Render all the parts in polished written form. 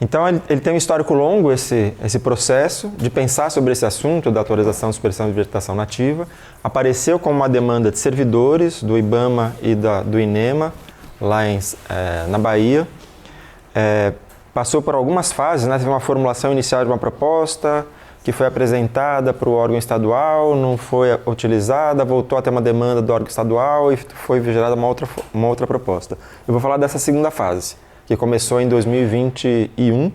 Então, ele tem um histórico longo, esse processo de pensar sobre esse assunto da atualização e supressão de vegetação nativa. Apareceu como uma demanda de servidores do IBAMA e do INEMA, lá na Bahia. Passou por algumas fases, né? Teve uma formulação inicial de uma proposta, que foi apresentada para o órgão estadual, não foi utilizada, voltou a ter uma demanda do órgão estadual e foi gerada uma outra proposta. Eu vou falar dessa segunda fase, que começou em 2021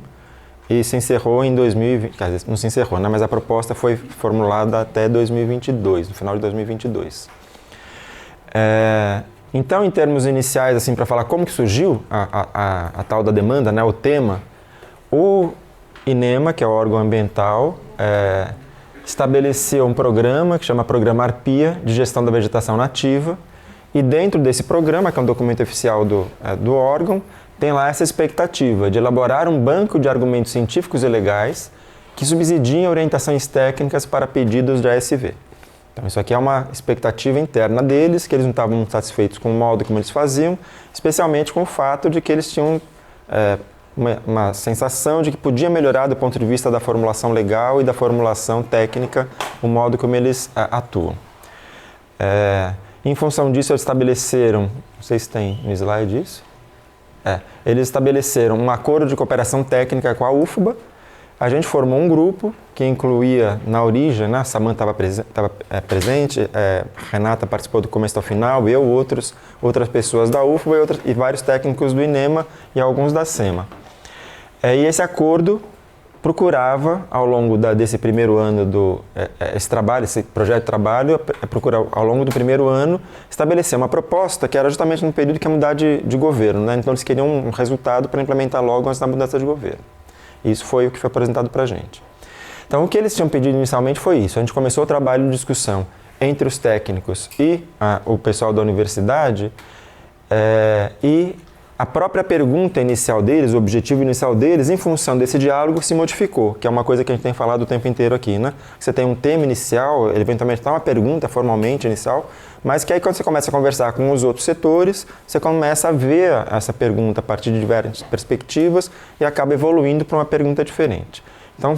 e se encerrou em 2020, quer dizer, não se encerrou, né? Mas a proposta foi formulada até 2022, no final de 2022. Então, em termos iniciais, assim, para falar como que surgiu a tal da demanda, né, o tema, o INEMA, que é o órgão ambiental, estabeleceu um programa que chama Programa ARPIA, de gestão da vegetação nativa, e dentro desse programa, que é um documento oficial do órgão, tem lá essa expectativa de elaborar um banco de argumentos científicos e legais que subsidiem orientações técnicas para pedidos de ASV. Então, isso aqui é uma expectativa interna deles, que eles não estavam satisfeitos com o modo como eles faziam, especialmente com o fato de que eles tinham uma sensação de que podia melhorar do ponto de vista da formulação legal e da formulação técnica o modo como eles atuam. Em função disso, eles estabeleceram, não sei se tem no slide isso, eles estabeleceram um acordo de cooperação técnica com a UFBA. A gente formou um grupo que incluía, na origem, né, a Samantha estava presente, Renata participou do começo ao final, eu, outras pessoas da UFBA e vários técnicos do INEMA e alguns da SEMA. E esse acordo procurava, ao longo desse primeiro ano, esse projeto de trabalho, ao longo do primeiro ano, estabelecer uma proposta que era justamente no período que ia mudar de governo, né? Então eles queriam um resultado para implementar logo antes da mudança de governo. Isso foi o que foi apresentado para a gente. Então, o que eles tinham pedido inicialmente foi isso. A gente começou o trabalho de discussão entre os técnicos e o pessoal da universidade, e a própria pergunta inicial deles, o objetivo inicial deles, em função desse diálogo, se modificou, que é uma coisa que a gente tem falado o tempo inteiro aqui, né? Você tem um tema inicial, eventualmente está uma pergunta formalmente inicial, mas que aí quando você começa a conversar com os outros setores, você começa a ver essa pergunta a partir de diversas perspectivas e acaba evoluindo para uma pergunta diferente. Então,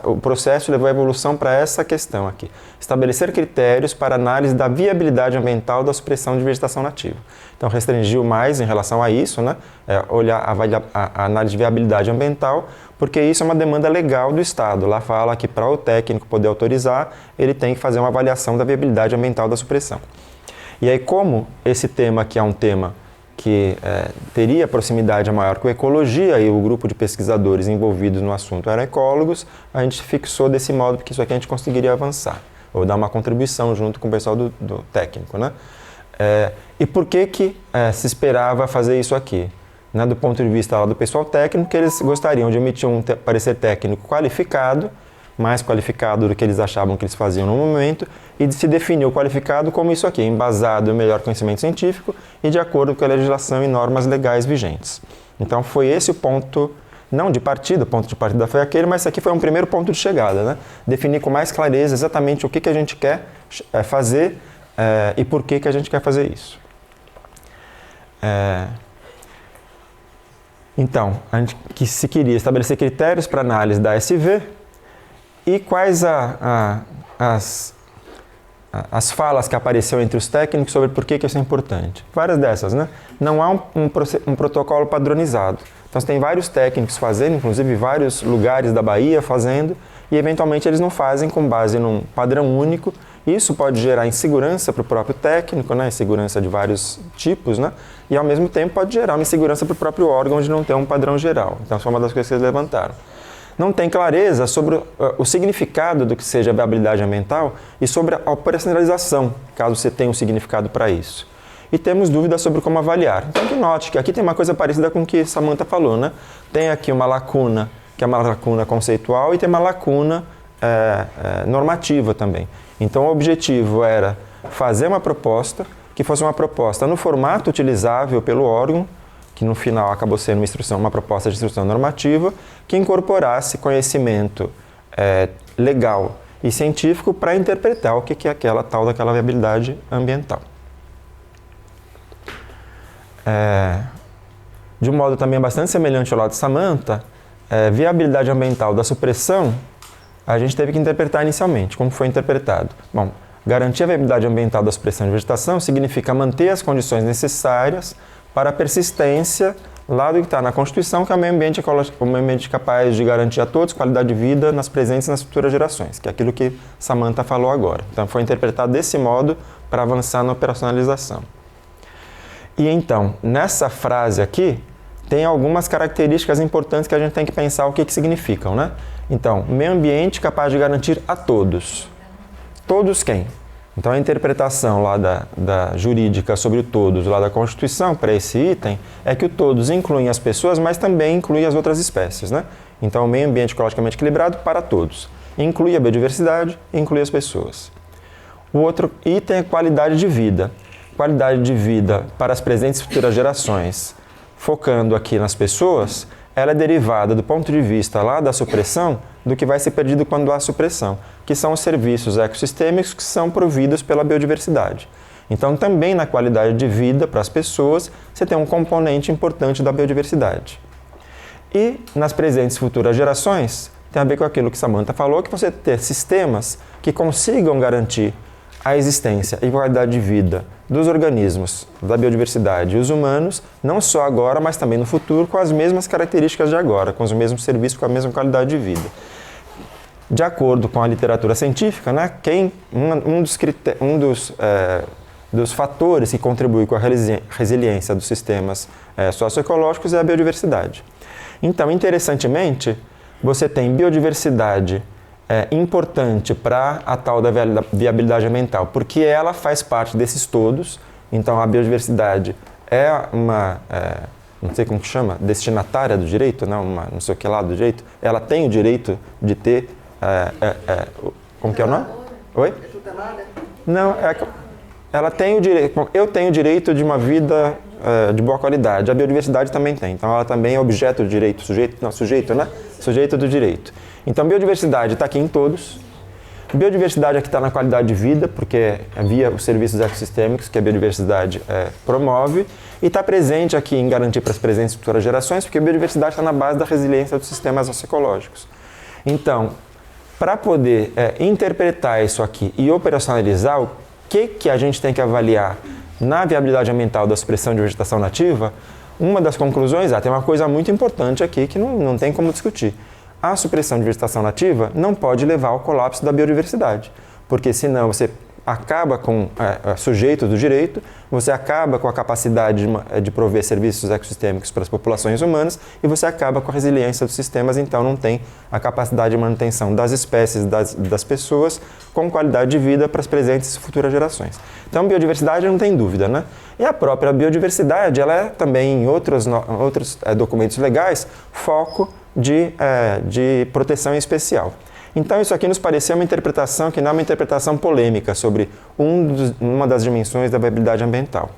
o processo levou a evolução para essa questão aqui. Estabelecer critérios para análise da viabilidade ambiental da supressão de vegetação nativa. Então, restringiu mais em relação a isso, né? Olhar a análise de viabilidade ambiental, porque isso é uma demanda legal do Estado. Lá fala que para o técnico poder autorizar, ele tem que fazer uma avaliação da viabilidade ambiental da supressão. E aí, como esse tema aqui é um tema que teria proximidade maior com a ecologia e o grupo de pesquisadores envolvidos no assunto eram ecólogos, a gente fixou desse modo, porque isso aqui a gente conseguiria avançar, ou dar uma contribuição junto com o pessoal do técnico, né? E por que se esperava fazer isso aqui? Né? Do ponto de vista lá do pessoal técnico, que eles gostariam de emitir um parecer técnico qualificado, mais qualificado do que eles achavam que eles faziam no momento, e se definiu o qualificado como isso aqui, embasado em melhor conhecimento científico e de acordo com a legislação e normas legais vigentes. Então foi esse o ponto, não de partida, o ponto de partida foi aquele, mas esse aqui foi um primeiro ponto de chegada, né? Definir com mais clareza exatamente o que a gente quer fazer e por que a gente quer fazer isso. Então, a gente se queria estabelecer critérios para análise da ASV, e quais as falas que apareceram entre os técnicos sobre por que isso é importante? Várias dessas, né? Não há um protocolo padronizado. Então, você tem vários técnicos fazendo, inclusive vários lugares da Bahia fazendo, e eventualmente eles não fazem com base num padrão único. Isso pode gerar insegurança para o próprio técnico, né? Insegurança de vários tipos, né? E ao mesmo tempo pode gerar uma insegurança para o próprio órgão de não ter um padrão geral. Então, isso é uma das coisas que eles levantaram. Não tem clareza sobre o significado do que seja viabilidade ambiental e sobre a operacionalização, caso você tenha um significado para isso. E temos dúvidas sobre como avaliar. Então, que note que aqui tem uma coisa parecida com o que Samantha falou, né? Tem aqui uma lacuna, que é uma lacuna conceitual, e tem uma lacuna normativa também. Então, o objetivo era fazer uma proposta, que fosse uma proposta no formato utilizável pelo órgão, que no final acabou sendo uma proposta de instrução normativa, que incorporasse conhecimento legal e científico para interpretar o que é aquela tal daquela viabilidade ambiental. De um modo também bastante semelhante ao lado de Samantha, viabilidade ambiental da supressão, a gente teve que interpretar inicialmente. Como foi interpretado? Bom, garantir a viabilidade ambiental da supressão de vegetação significa manter as condições necessárias para a persistência lá do que está na Constituição, que é o meio ambiente capaz de garantir a todos qualidade de vida nas presentes e nas futuras gerações, que é aquilo que Samantha falou agora. Então, foi interpretado desse modo para avançar na operacionalização. E então, nessa frase aqui, tem algumas características importantes que a gente tem que pensar o que significam, né? Então, meio ambiente capaz de garantir a todos. Todos quem? Então, a interpretação lá da jurídica sobre o todos, lá da Constituição, para esse item, é que o todos inclui as pessoas, mas também inclui as outras espécies, né? Então, o meio ambiente ecologicamente equilibrado para todos. Inclui a biodiversidade, inclui as pessoas. O outro item é qualidade de vida. Qualidade de vida para as presentes e futuras gerações. Focando aqui nas pessoas, ela é derivada do ponto de vista lá da supressão, do que vai ser perdido quando há supressão, que são os serviços ecossistêmicos que são providos pela biodiversidade. Então, também na qualidade de vida para as pessoas, você tem um componente importante da biodiversidade. E nas presentes e futuras gerações, tem a ver com aquilo que Samantha falou, que você ter sistemas que consigam garantir a existência e qualidade de vida dos organismos, da biodiversidade e os humanos, não só agora, mas também no futuro, com as mesmas características de agora, com os mesmos serviços, com a mesma qualidade de vida. De acordo com a literatura científica, né, dos fatores que contribuem com a resiliência dos sistemas socioecológicos é a biodiversidade. Então, interessantemente, você tem biodiversidade importante para a tal da viabilidade ambiental, porque ela faz parte desses todos. Então, a biodiversidade é uma, não sei como que chama, destinatária do direito, não sei o que lá do direito, ela tem o direito de ter, como que é o nome? Oi? É tutelada? Não, ela tem o direito, eu tenho o direito de uma vida de boa qualidade, a biodiversidade também tem, então ela também é objeto do direito, sujeito do direito. Então, biodiversidade está aqui em todos. Biodiversidade aqui está na qualidade de vida, porque é via os serviços ecossistêmicos que a biodiversidade promove. E está presente aqui em garantir para as presentes e futuras gerações, porque a biodiversidade está na base da resiliência dos sistemas socioecológicos. Então, para poder interpretar isso aqui e operacionalizar o que a gente tem que avaliar na viabilidade ambiental da supressão de vegetação nativa, uma das conclusões tem uma coisa muito importante aqui que não tem como discutir. A supressão de vegetação nativa não pode levar ao colapso da biodiversidade, porque senão você acaba com sujeitos do direito, você acaba com a capacidade de prover serviços ecossistêmicos para as populações humanas e você acaba com a resiliência dos sistemas, então não tem a capacidade de manutenção das espécies, das pessoas, com qualidade de vida para as presentes e futuras gerações. Então, biodiversidade não tem dúvida, né? E a própria biodiversidade, ela é também em outros documentos legais, foco de proteção especial. Então, isso aqui nos pareceu uma interpretação que não é uma interpretação polêmica sobre uma das dimensões da viabilidade ambiental.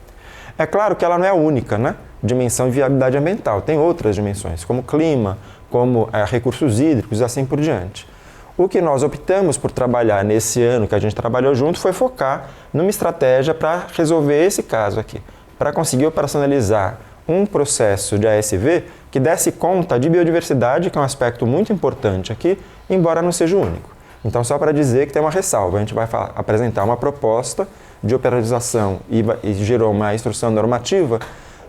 É claro que ela não é a única, né, dimensão de viabilidade ambiental. Tem outras dimensões, como clima, como recursos hídricos e assim por diante. O que nós optamos por trabalhar nesse ano que a gente trabalhou junto foi focar numa estratégia para resolver esse caso aqui, para conseguir operacionalizar um processo de ASV que desse conta de biodiversidade, que é um aspecto muito importante aqui, embora não seja o único. Então, só para dizer que tem uma ressalva, a gente vai apresentar uma proposta de operacionalização e gerou uma instrução normativa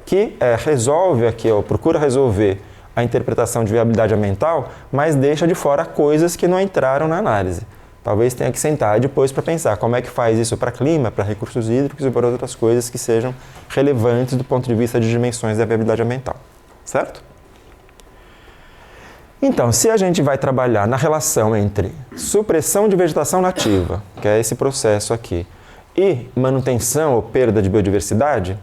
que resolve aqui, ou procura resolver a interpretação de viabilidade ambiental, mas deixa de fora coisas que não entraram na análise. Talvez tenha que sentar depois para pensar como é que faz isso para clima, para recursos hídricos e para outras coisas que sejam relevantes do ponto de vista de dimensões da viabilidade ambiental. Certo? Então, se a gente vai trabalhar na relação entre supressão de vegetação nativa, que é esse processo aqui, e manutenção ou perda de biodiversidade,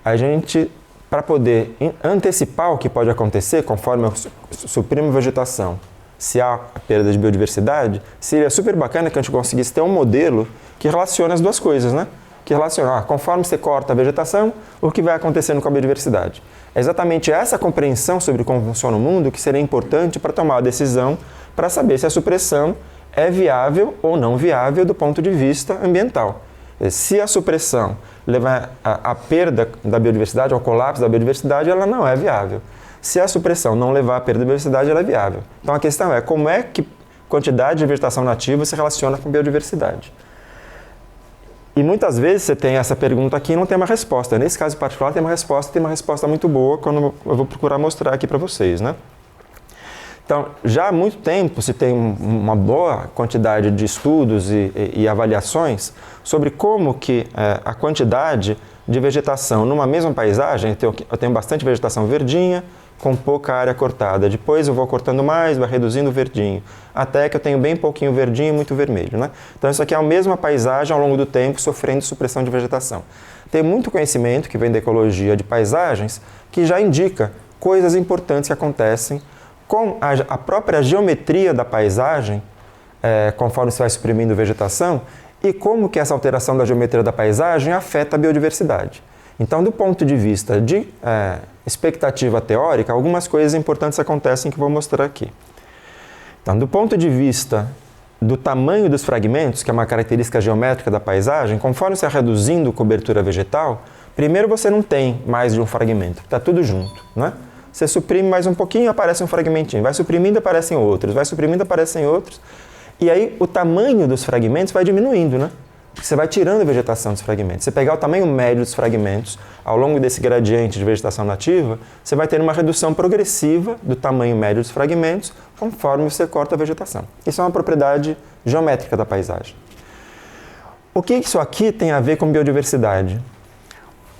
a gente, para poder antecipar o que pode acontecer conforme eu suprimo vegetação, se há perda de biodiversidade, seria super bacana que a gente conseguisse ter um modelo que relacione as duas coisas, né? Que relaciona, conforme você corta a vegetação, o que vai acontecendo com a biodiversidade. É exatamente essa compreensão sobre como funciona o mundo que seria importante para tomar a decisão para saber se a supressão é viável ou não viável do ponto de vista ambiental. Se a supressão levar à perda da biodiversidade, ao colapso da biodiversidade, ela não é viável. Se a supressão não levar à perda de biodiversidade, ela é viável. Então a questão é como é que quantidade de vegetação nativa se relaciona com biodiversidade. E muitas vezes você tem essa pergunta aqui e não tem uma resposta. Nesse caso em particular tem uma resposta muito boa, quando eu vou procurar mostrar aqui para vocês, né? Então, já há muito tempo se tem uma boa quantidade de estudos e avaliações sobre como que a quantidade de vegetação numa mesma paisagem, eu tenho bastante vegetação verdinha, com pouca área cortada. Depois eu vou cortando mais, vai reduzindo o verdinho, até que eu tenho bem pouquinho verdinho e muito vermelho, né? Então isso aqui é a mesma paisagem ao longo do tempo sofrendo supressão de vegetação. Tem muito conhecimento que vem da ecologia de paisagens que já indica coisas importantes que acontecem com a própria geometria da paisagem, conforme você vai suprimindo vegetação, e como que essa alteração da geometria da paisagem afeta a biodiversidade. Então, do ponto de vista de expectativa teórica, algumas coisas importantes acontecem que eu vou mostrar aqui. Então, do ponto de vista do tamanho dos fragmentos, que é uma característica geométrica da paisagem, conforme você vai reduzindo cobertura vegetal, primeiro você não tem mais de um fragmento, está tudo junto, né? Você suprime mais um pouquinho, aparece um fragmentinho, vai suprimindo, aparecem outros, vai suprimindo, aparecem outros, e aí o tamanho dos fragmentos vai diminuindo, né? Você vai tirando a vegetação dos fragmentos. Se pegar o tamanho médio dos fragmentos ao longo desse gradiente de vegetação nativa, você vai ter uma redução progressiva do tamanho médio dos fragmentos conforme você corta a vegetação. Isso é uma propriedade geométrica da paisagem. O que isso aqui tem a ver com biodiversidade?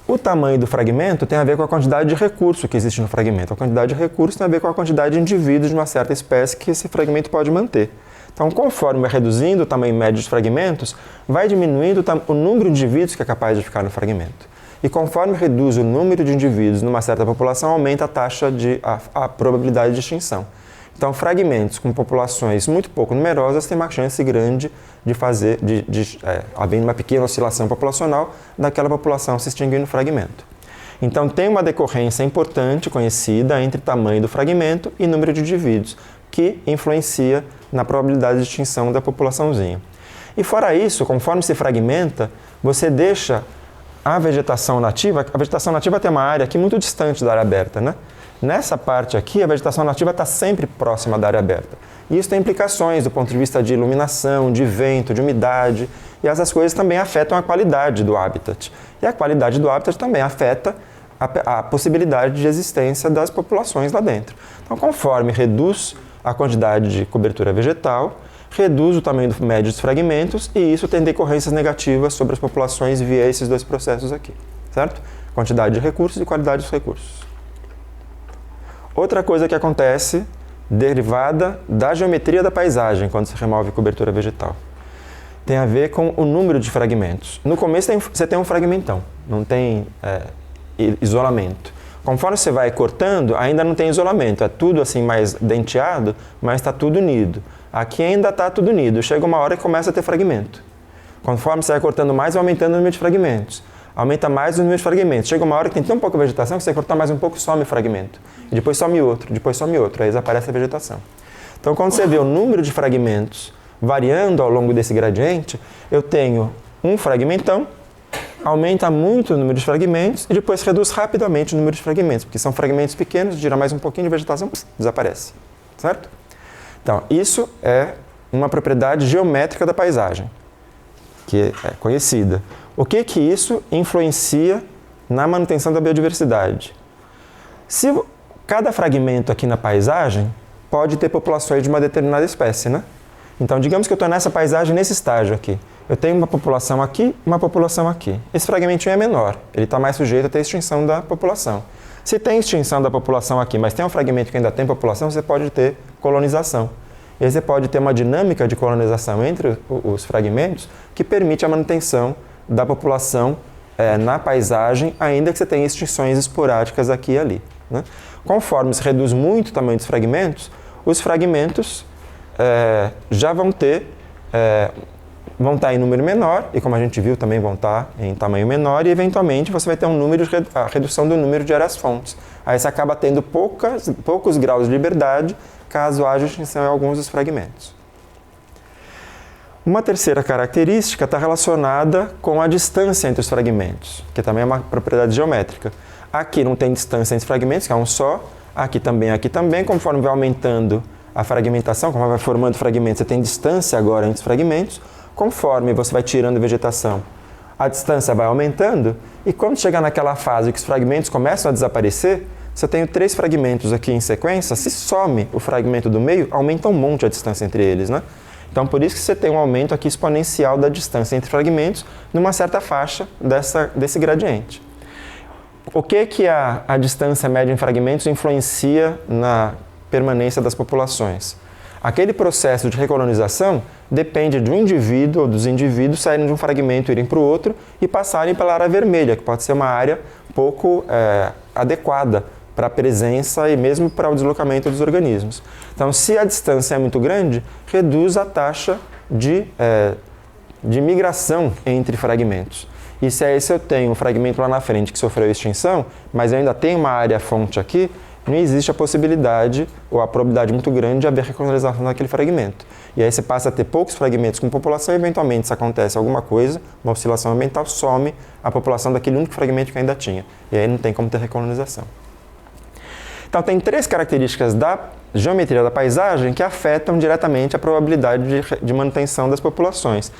O tamanho do fragmento tem a ver com a quantidade de recurso que existe no fragmento. A quantidade de recurso tem a ver com a quantidade de indivíduos de uma certa espécie que esse fragmento pode manter. Então, conforme vai reduzindo o tamanho médio dos fragmentos, vai diminuindo o número de indivíduos que é capaz de ficar no fragmento. E conforme reduz o número de indivíduos numa certa população, aumenta a taxa a probabilidade de extinção. Então, fragmentos com populações muito pouco numerosas têm uma chance grande de haver uma pequena oscilação populacional daquela população se extinguindo no fragmento. Então, tem uma decorrência importante conhecida entre tamanho do fragmento e número de indivíduos, que influencia na probabilidade de extinção da populaçãozinha. E fora isso, conforme se fragmenta, você deixa a vegetação nativa tem uma área aqui muito distante da área aberta, né? Nessa parte aqui, a vegetação nativa está sempre próxima da área aberta. E isso tem implicações do ponto de vista de iluminação, de vento, de umidade, e essas coisas também afetam a qualidade do habitat. E a qualidade do habitat também afeta a possibilidade de existência das populações lá dentro. Então, conforme reduz a quantidade de cobertura vegetal, reduz o tamanho médio dos fragmentos e isso tem decorrências negativas sobre as populações via esses dois processos aqui, certo? Quantidade de recursos e qualidade dos recursos. Outra coisa que acontece, derivada da geometria da paisagem, quando se remove cobertura vegetal, tem a ver com o número de fragmentos. No começo você tem um fragmentão, não tem isolamento. Conforme você vai cortando, ainda não tem isolamento, é tudo assim mais denteado, mas está tudo unido. Aqui ainda está tudo unido, chega uma hora que começa a ter fragmento. Conforme você vai cortando mais, vai aumentando o número de fragmentos. Aumenta mais o número de fragmentos. Chega uma hora que tem tão pouca vegetação que você cortar mais um pouco, some o fragmento. E depois some outro, aí desaparece a vegetação. Então, quando você vê o número de fragmentos variando ao longo desse gradiente, eu tenho um fragmentão, aumenta muito o número de fragmentos e depois reduz rapidamente o número de fragmentos, porque são fragmentos pequenos, gira mais um pouquinho de vegetação, desaparece, certo? Então, isso é uma propriedade geométrica da paisagem, que é conhecida. O que isso influencia na manutenção da biodiversidade? Se cada fragmento aqui na paisagem pode ter populações de uma determinada espécie, né? Então, digamos que eu estou nessa paisagem, nesse estágio aqui. Eu tenho uma população aqui, uma população aqui. Esse fragmentinho é menor, ele está mais sujeito a ter extinção da população. Se tem extinção da população aqui, mas tem um fragmento que ainda tem população, você pode ter colonização. E aí você pode ter uma dinâmica de colonização entre os fragmentos que permite a manutenção da população na paisagem, ainda que você tenha extinções esporádicas aqui e ali, né? Conforme se reduz muito o tamanho dos fragmentos, os fragmentos já vão estar em número menor, e como a gente viu, também vão estar em tamanho menor, e eventualmente você vai ter a redução do número de áreas-fontes. Aí você acaba tendo poucos graus de liberdade, caso haja extinção em alguns dos fragmentos. Uma terceira característica está relacionada com a distância entre os fragmentos, que também é uma propriedade geométrica. Aqui não tem distância entre os fragmentos, que é um só. aqui também, conforme vai aumentando a fragmentação, conforme vai formando fragmentos, você tem distância agora entre os fragmentos, conforme você vai tirando vegetação, a distância vai aumentando, e quando chegar naquela fase que os fragmentos começam a desaparecer, se eu tenho 3 fragmentos aqui em sequência, se some o fragmento do meio, aumenta um monte a distância entre eles, né? Então, por isso que você tem um aumento aqui exponencial da distância entre fragmentos numa certa faixa desse gradiente. O que a distância média em fragmentos influencia na permanência das populações? Aquele processo de recolonização depende de um indivíduo ou dos indivíduos saírem de um fragmento, irem para o outro e passarem pela área vermelha, que pode ser uma área pouco adequada para a presença e mesmo para o deslocamento dos organismos. Então, se a distância é muito grande, reduz a taxa de migração entre fragmentos. E se eu tenho um fragmento lá na frente que sofreu extinção, mas eu ainda tenho uma área fonte aqui, não existe a possibilidade ou a probabilidade muito grande de haver recolonização daquele fragmento. E aí você passa a ter poucos fragmentos com população e eventualmente se acontece alguma coisa, uma oscilação ambiental, some a população daquele único fragmento que ainda tinha. E aí não tem como ter recolonização. Então, tem 3 características da geometria da paisagem que afetam diretamente a probabilidade de manutenção das populações.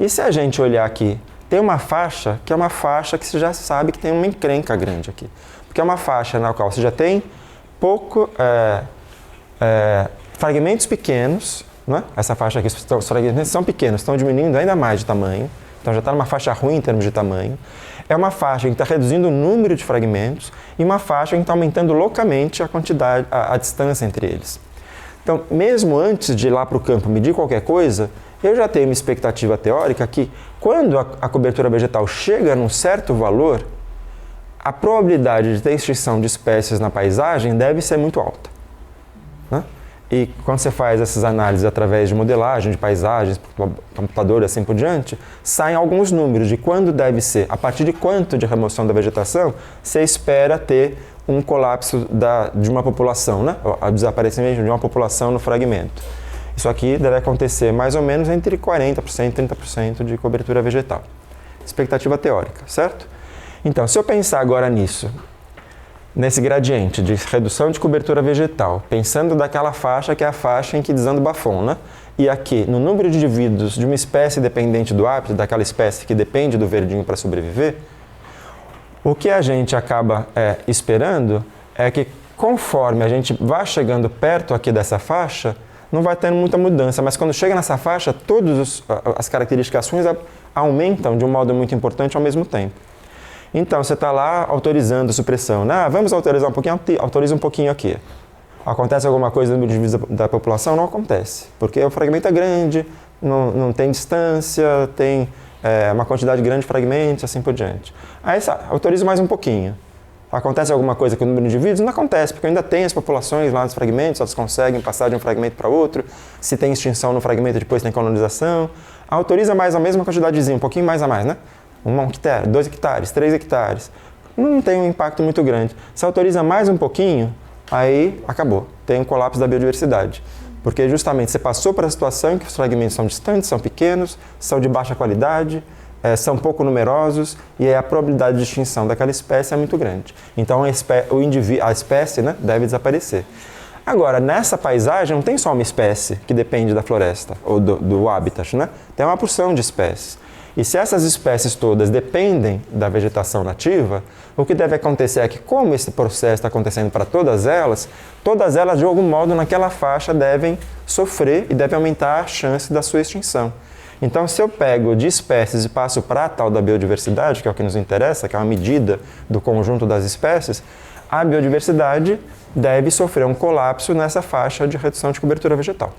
E se a gente olhar aqui, tem uma faixa que é uma faixa que você já sabe que tem uma encrenca grande aqui. Porque é uma faixa na qual você já tem fragmentos pequenos, né? Essa faixa aqui, os fragmentos são pequenos, estão diminuindo ainda mais de tamanho, então já está numa faixa ruim em termos de tamanho. É uma faixa que está reduzindo o número de fragmentos e uma faixa que está aumentando loucamente a quantidade, a distância entre eles. Então, mesmo antes de ir lá para o campo medir qualquer coisa, eu já tenho uma expectativa teórica que, quando a cobertura vegetal chega num certo valor, a probabilidade de ter extinção de espécies na paisagem deve ser muito alta, né? E quando você faz essas análises através de modelagem de paisagens, computador e assim por diante, saem alguns números de quando deve ser, a partir de quanto de remoção da vegetação, você espera ter um colapso de uma população, né? O desaparecimento de uma população no fragmento. Isso aqui deve acontecer mais ou menos entre 40% e 30% de cobertura vegetal. Expectativa teórica, certo? Então, se eu pensar agora nisso, nesse gradiente de redução de cobertura vegetal, pensando daquela faixa que é a faixa em que desanda o bafom, né? E aqui, no número de indivíduos de uma espécie dependente do hábito, daquela espécie que depende do verdinho para sobreviver, o que a gente acaba esperando é que, conforme a gente vai chegando perto aqui dessa faixa, não vai tendo muita mudança, mas quando chega nessa faixa, todas as caracterizações aumentam de um modo muito importante ao mesmo tempo. Então, você está lá autorizando a supressão. Vamos autorizar um pouquinho, autoriza um pouquinho aqui. Acontece alguma coisa no número de indivíduos da população? Não acontece, porque o fragmento é grande, não tem distância, tem uma quantidade grande de fragmentos, assim por diante. Aí, autoriza mais um pouquinho. Acontece alguma coisa com o número de indivíduos? Não acontece, porque ainda tem as populações lá nos fragmentos, elas conseguem passar de um fragmento para outro. Se tem extinção no fragmento, depois tem colonização. Autoriza mais a mesma quantidadezinha, um pouquinho mais a mais, né? 1 hectare, 2 hectares, 3 hectares. Não tem um impacto muito grande. Se autoriza mais um pouquinho, aí acabou. Tem um colapso da biodiversidade. Porque justamente você passou para a situação em que os fragmentos são distantes, são pequenos, são de baixa qualidade, são pouco numerosos e a probabilidade de extinção daquela espécie é muito grande. Então a espécie, né, deve desaparecer. Agora, nessa paisagem não tem só uma espécie que depende da floresta ou do habitat, né? Tem uma porção de espécies. E se essas espécies todas dependem da vegetação nativa, o que deve acontecer é que, como esse processo está acontecendo para todas elas, de algum modo, naquela faixa devem sofrer e devem aumentar a chance da sua extinção. Então, se eu pego de espécies e passo para a tal da biodiversidade, que é o que nos interessa, que é uma medida do conjunto das espécies, a biodiversidade deve sofrer um colapso nessa faixa de redução de cobertura vegetal.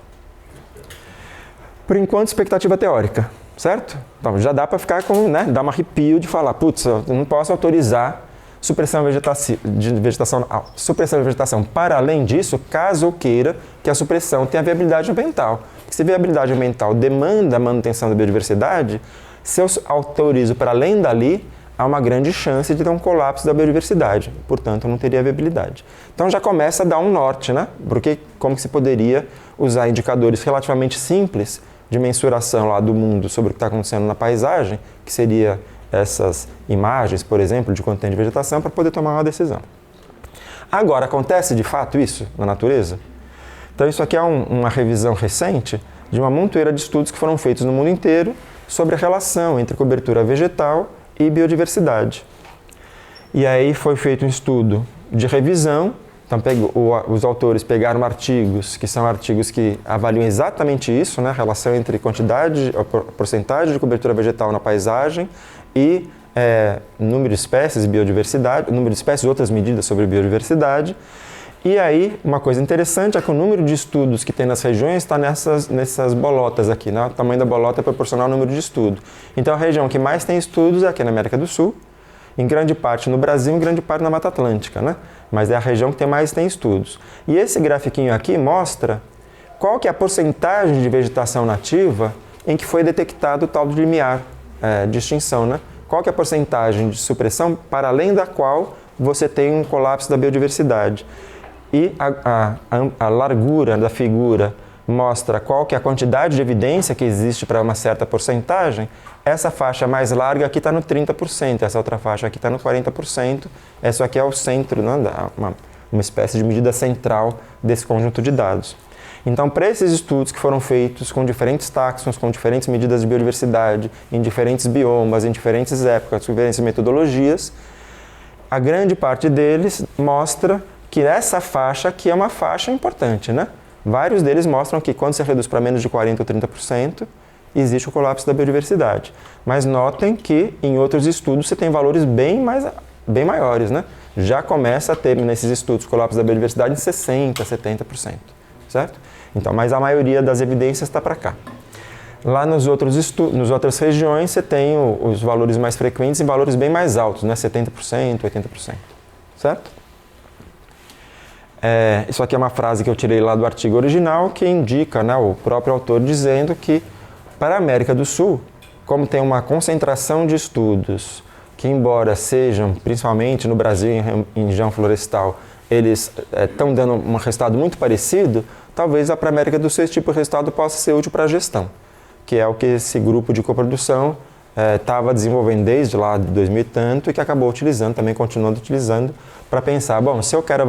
Por enquanto, expectativa teórica. Certo? Então já dá para ficar com, né, dar um arrepio de falar, putz, eu não posso autorizar supressão de vegetação. Para além disso, caso eu queira que a supressão tenha viabilidade ambiental. Se a viabilidade ambiental demanda a manutenção da biodiversidade, se eu autorizo para além dali, há uma grande chance de ter um colapso da biodiversidade. Portanto, não teria viabilidade. Então já começa a dar um norte, né? Porque como que se poderia usar indicadores relativamente simples de mensuração lá do mundo sobre o que está acontecendo na paisagem, que seria essas imagens, por exemplo, de quanto tem de vegetação, para poder tomar uma decisão. Agora, acontece de fato isso na natureza? Então isso aqui é uma revisão recente de uma montoeira de estudos que foram feitos no mundo inteiro sobre a relação entre cobertura vegetal e biodiversidade. E aí foi feito um estudo de revisão, então os autores pegaram artigos, que são artigos que avaliam exatamente isso, né, a relação entre a porcentagem de cobertura vegetal na paisagem e número de espécies e biodiversidade, número de espécies e outras medidas sobre biodiversidade. E aí, uma coisa interessante é que o número de estudos que tem nas regiões está nessas bolotas aqui, né? O tamanho da bolota é proporcional ao número de estudos. Então, a região que mais tem estudos é aqui na América do Sul, em grande parte no Brasil, em grande parte na Mata Atlântica, né? Mas é a região que mais tem estudos. E esse grafiquinho aqui mostra qual que é a porcentagem de vegetação nativa em que foi detectado o tal do limiar de extinção, né? Qual que é a porcentagem de supressão para além da qual você tem um colapso da biodiversidade. E a largura da figura mostra qual que é a quantidade de evidência que existe para uma certa porcentagem. Essa faixa mais larga aqui está no 30%, essa outra faixa aqui está no 40%. Essa aqui é o centro, né, uma espécie de medida central desse conjunto de dados. Então, para esses estudos que foram feitos com diferentes táxons, com diferentes medidas de biodiversidade, em diferentes biomas, em diferentes épocas, com diferentes metodologias, a grande parte deles mostra que essa faixa aqui é uma faixa importante, né? Vários deles mostram que quando você reduz para menos de 40% ou 30%, existe o colapso da biodiversidade. Mas notem que em outros estudos você tem valores bem maiores, né? Já começa a ter nesses estudos colapso da biodiversidade em 60%, 70%, certo? Então, mas a maioria das evidências está para cá. Lá nas outras regiões você tem os valores mais frequentes e valores bem mais altos, né? 70%, 80%, certo? Isso aqui é uma frase que eu tirei lá do artigo original, que indica, né, o próprio autor dizendo que para a América do Sul, como tem uma concentração de estudos que, embora sejam, principalmente no Brasil em região florestal, eles estão dando um resultado muito parecido, talvez para a América do Sul esse tipo de resultado possa ser útil para a gestão, que é o que esse grupo de coprodução estava desenvolvendo desde lá de 2000 e tanto e que acabou utilizando, também continuando utilizando, para pensar, bom, se eu quero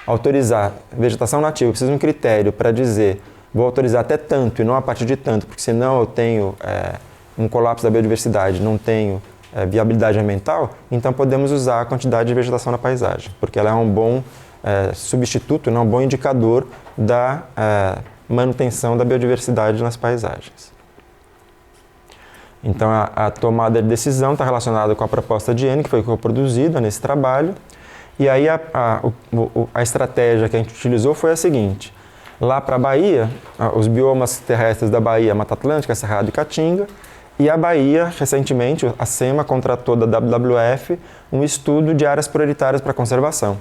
autorizar vegetação nativa, eu preciso de um critério para dizer, vou autorizar até tanto e não a partir de tanto, porque senão eu tenho um colapso da biodiversidade, não tenho viabilidade ambiental, então podemos usar a quantidade de vegetação na paisagem, porque ela é um bom substituto, um bom indicador da manutenção da biodiversidade nas paisagens. Então a tomada de decisão está relacionada com a proposta de N, que foi coproduzida nesse trabalho. E aí a estratégia que a gente utilizou foi a seguinte: lá para a Bahia, os biomas terrestres da Bahia, Mata Atlântica, Cerrado e Caatinga, e a Bahia, recentemente, a SEMA contratou da WWF um estudo de áreas prioritárias para conservação.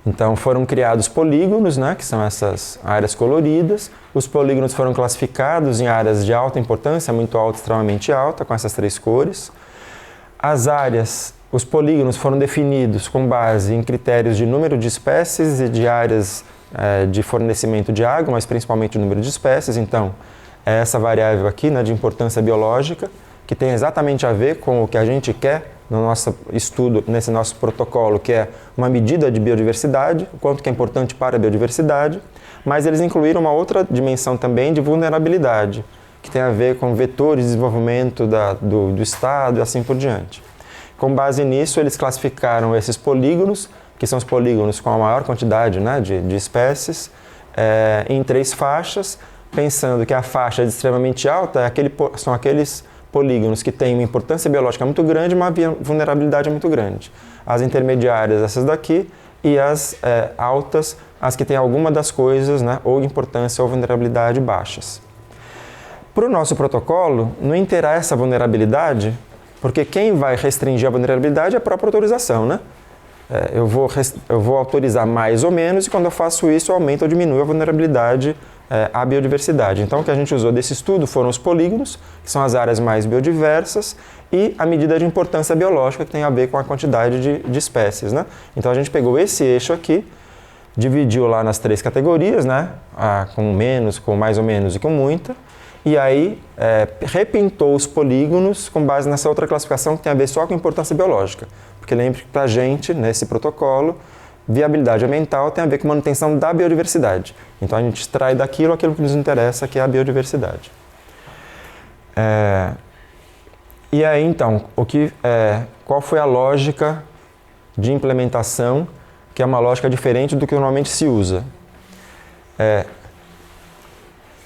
Então foram criados polígonos, né, que são essas áreas coloridas. Os polígonos foram classificados em áreas de alta importância, muito alta, extremamente alta, com essas 3 cores. Os polígonos foram definidos com base em critérios de número de espécies e de áreas de fornecimento de água, mas principalmente o número de espécies. Então, é essa variável aqui, né, de importância biológica, que tem exatamente a ver com o que a gente quer no nosso estudo, nesse nosso protocolo, que é uma medida de biodiversidade, o quanto que é importante para a biodiversidade, mas eles incluíram uma outra dimensão também de vulnerabilidade, que tem a ver com vetores de desenvolvimento do Estado e assim por diante. Com base nisso, eles classificaram esses polígonos, que são os polígonos com a maior quantidade, né, de espécies, em 3 faixas, pensando que a faixa de extremamente alta são aqueles polígonos que têm uma importância biológica muito grande e uma vulnerabilidade muito grande. As intermediárias, essas daqui, e as altas, as que têm alguma das coisas, né, ou importância ou vulnerabilidade baixas. Para o nosso protocolo, não interessa a vulnerabilidade, porque quem vai restringir a vulnerabilidade é a própria autorização, né? Eu vou autorizar mais ou menos e quando eu faço isso, eu aumento ou diminuo a vulnerabilidade à biodiversidade. Então, o que a gente usou desse estudo foram os polígonos, que são as áreas mais biodiversas, e a medida de importância biológica, que tem a ver com a quantidade de espécies, né? Então, a gente pegou esse eixo aqui, dividiu lá nas 3 categorias, né? Com menos, com mais ou menos e com muita, e aí repintou os polígonos com base nessa outra classificação que tem a ver só com importância biológica. Porque lembre que para a gente, nesse protocolo, viabilidade ambiental tem a ver com manutenção da biodiversidade. Então a gente extrai daquilo aquilo que nos interessa, que é a biodiversidade. E aí então, qual foi a lógica de implementação, que é uma lógica diferente do que normalmente se usa?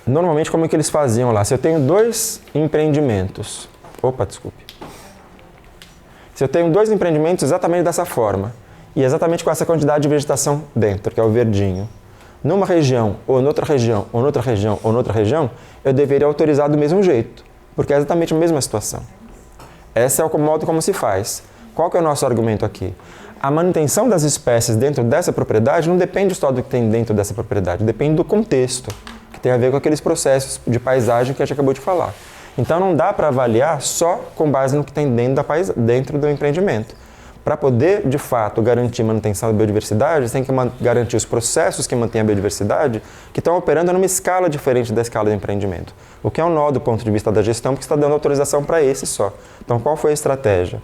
Normalmente, como é que eles faziam lá? Se eu tenho dois empreendimentos... Se eu tenho dois empreendimentos exatamente dessa forma, e exatamente com essa quantidade de vegetação dentro, que é o verdinho, numa região, ou noutra região, ou noutra região, ou noutra região, eu deveria autorizar do mesmo jeito, porque é exatamente a mesma situação. Esse é o modo como se faz. Qual que é o nosso argumento aqui? A manutenção das espécies dentro dessa propriedade não depende só do que tem dentro dessa propriedade, depende do contexto, que tem a ver com aqueles processos de paisagem que a gente acabou de falar. Então não dá para avaliar só com base no que tem dentro do empreendimento. Para poder, de fato, garantir manutenção da biodiversidade, você tem que garantir os processos que mantêm a biodiversidade, que estão operando numa escala diferente da escala do empreendimento. O que é um nó do ponto de vista da gestão, porque você está dando autorização para esse só. Então, qual foi a estratégia?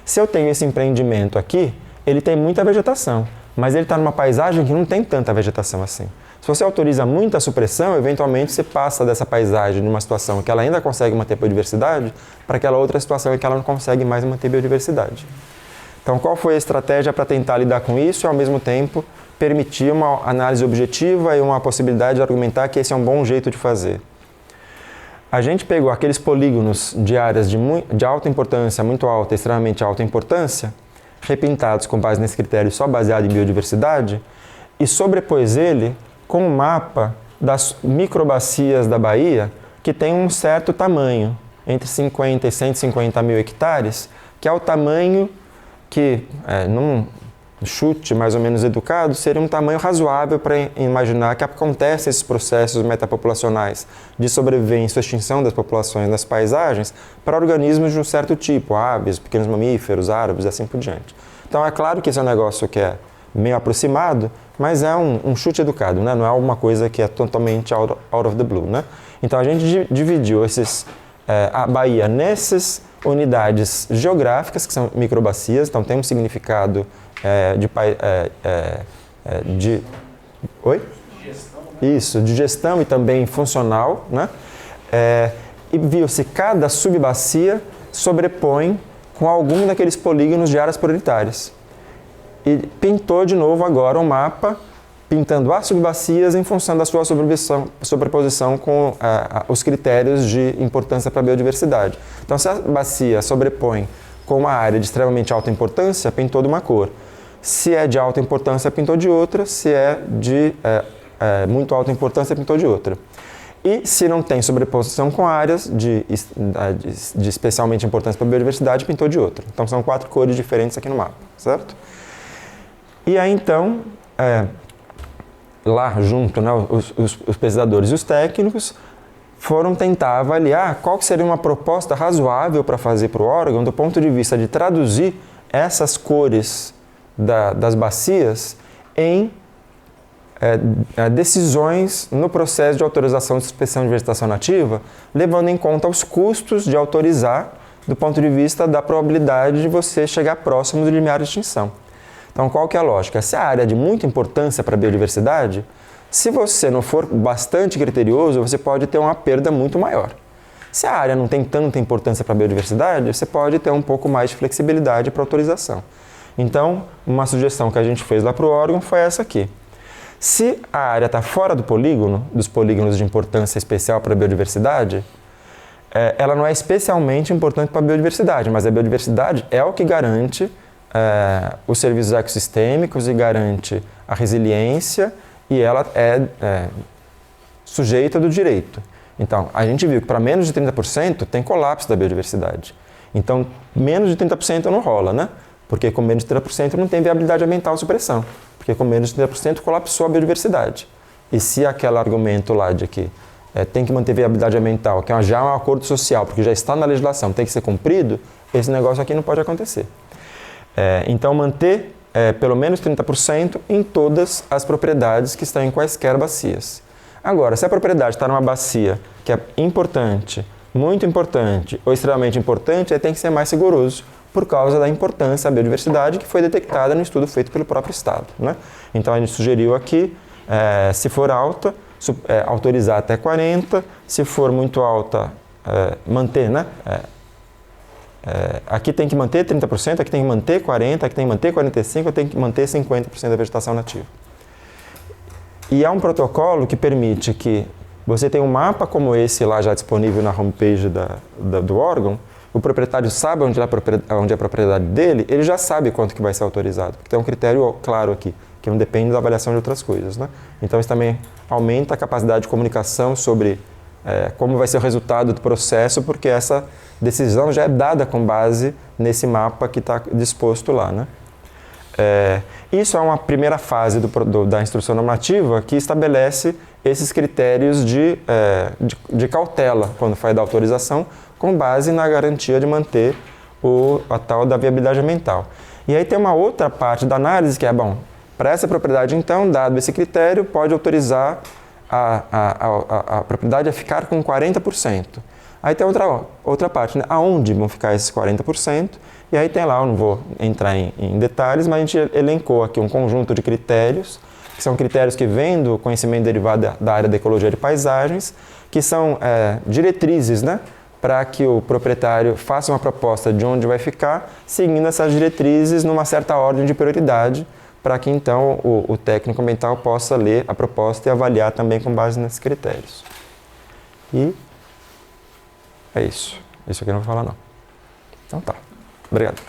Se eu tenho esse empreendimento aqui, ele tem muita vegetação, mas ele está numa paisagem que não tem tanta vegetação assim. Se você autoriza muita supressão, eventualmente você passa dessa paisagem numa situação que ela ainda consegue manter biodiversidade para aquela outra situação em que ela não consegue mais manter biodiversidade. Então, qual foi a estratégia para tentar lidar com isso e, ao mesmo tempo, permitir uma análise objetiva e uma possibilidade de argumentar que esse é um bom jeito de fazer? A gente pegou aqueles polígonos de áreas de alta importância, muito alta, extremamente alta importância, repintados com base nesse critério só baseado em biodiversidade, e sobrepôs ele com um mapa das microbacias da Bahia, que tem um certo tamanho, entre 50 e 150 mil hectares, que é o tamanho que, num chute mais ou menos educado, seria um tamanho razoável para imaginar que acontecem esses processos metapopulacionais de sobrevivência e extinção das populações nas paisagens para organismos de um certo tipo, aves, pequenos mamíferos, árvores e assim por diante. Então é claro que esse é um negócio que é meio aproximado, mas é um chute educado, né? Não é alguma coisa que é totalmente out of the blue, né? Então a gente dividiu a Bahia nessas unidades geográficas, que são microbacias, então tem um significado de gestão e também funcional, né? E viu-se cada subbacia sobrepõe com algum daqueles polígonos de áreas prioritárias. E pintou de novo agora um mapa, pintando as subbacias em função da sua sobreposição com os critérios de importância para a biodiversidade. Então, se a bacia sobrepõe com uma área de extremamente alta importância, pintou de uma cor. Se é de alta importância, pintou de outra. Se é de muito alta importância, pintou de outra. E se não tem sobreposição com áreas de especialmente importância para a biodiversidade, pintou de outra. Então, são 4 cores diferentes aqui no mapa, certo? E aí, então, lá junto, né, os pesquisadores e os técnicos foram tentar avaliar qual que seria uma proposta razoável para fazer para o órgão do ponto de vista de traduzir essas cores das bacias em decisões no processo de autorização de suspensão de vegetação nativa, levando em conta os custos de autorizar do ponto de vista da probabilidade de você chegar próximo do limiar de extinção. Então, qual que é a lógica? Se a área é de muita importância para a biodiversidade, se você não for bastante criterioso, você pode ter uma perda muito maior. Se a área não tem tanta importância para a biodiversidade, você pode ter um pouco mais de flexibilidade para autorização. Então, uma sugestão que a gente fez lá para o órgão foi essa aqui. Se a área está fora do polígono, dos polígonos de importância especial para a biodiversidade, ela não é especialmente importante para a biodiversidade, mas a biodiversidade é o que garante os serviços ecossistêmicos e garante a resiliência e ela é sujeita do direito. Então, a gente viu que para menos de 30% tem colapso da biodiversidade. Então, menos de 30% não rola, né? Porque com menos de 30% não tem viabilidade ambiental supressão. Porque com menos de 30% colapsou a biodiversidade. E se aquele argumento lá de que tem que manter viabilidade ambiental, que já é um acordo social, porque já está na legislação, tem que ser cumprido, esse negócio aqui não pode acontecer. Então, manter pelo menos 30% em todas as propriedades que estão em quaisquer bacias. Agora, se a propriedade está numa bacia que é importante, muito importante ou extremamente importante, aí tem que ser mais rigoroso por causa da importância da biodiversidade que foi detectada no estudo feito pelo próprio Estado, né? Então a gente sugeriu aqui, se for alta, autorizar até 40, se for muito alta, manter, né? Aqui tem que manter 30%, aqui tem que manter 40%, aqui tem que manter 45%, tem que manter 50% da vegetação nativa. E há um protocolo que permite que você tenha um mapa como esse lá já disponível na homepage do órgão, o proprietário sabe onde é a propriedade dele, ele já sabe quanto que vai ser autorizado, porque tem um critério claro aqui, que não depende da avaliação de outras coisas, né? Então isso também aumenta a capacidade de comunicação sobre como vai ser o resultado do processo, porque essa decisão já é dada com base nesse mapa que está disposto lá, né? Isso é uma primeira fase da instrução normativa que estabelece esses critérios de cautela quando faz da autorização, com base na garantia de manter a tal da viabilidade ambiental. E aí tem uma outra parte da análise que é, bom, para essa propriedade então, dado esse critério, pode autorizar a propriedade a ficar com 40%. Aí tem outra parte, né? Aonde vão ficar esses 40%? E aí tem lá, eu não vou entrar em detalhes, mas a gente elencou aqui um conjunto de critérios, que são critérios que vêm do conhecimento derivado da área da ecologia de paisagens, que são diretrizes, né? Para que o proprietário faça uma proposta de onde vai ficar, seguindo essas diretrizes numa certa ordem de prioridade, para que então o técnico ambiental possa ler a proposta e avaliar também com base nesses critérios. E é isso. Isso aqui eu não vou falar não. Então tá. Obrigado.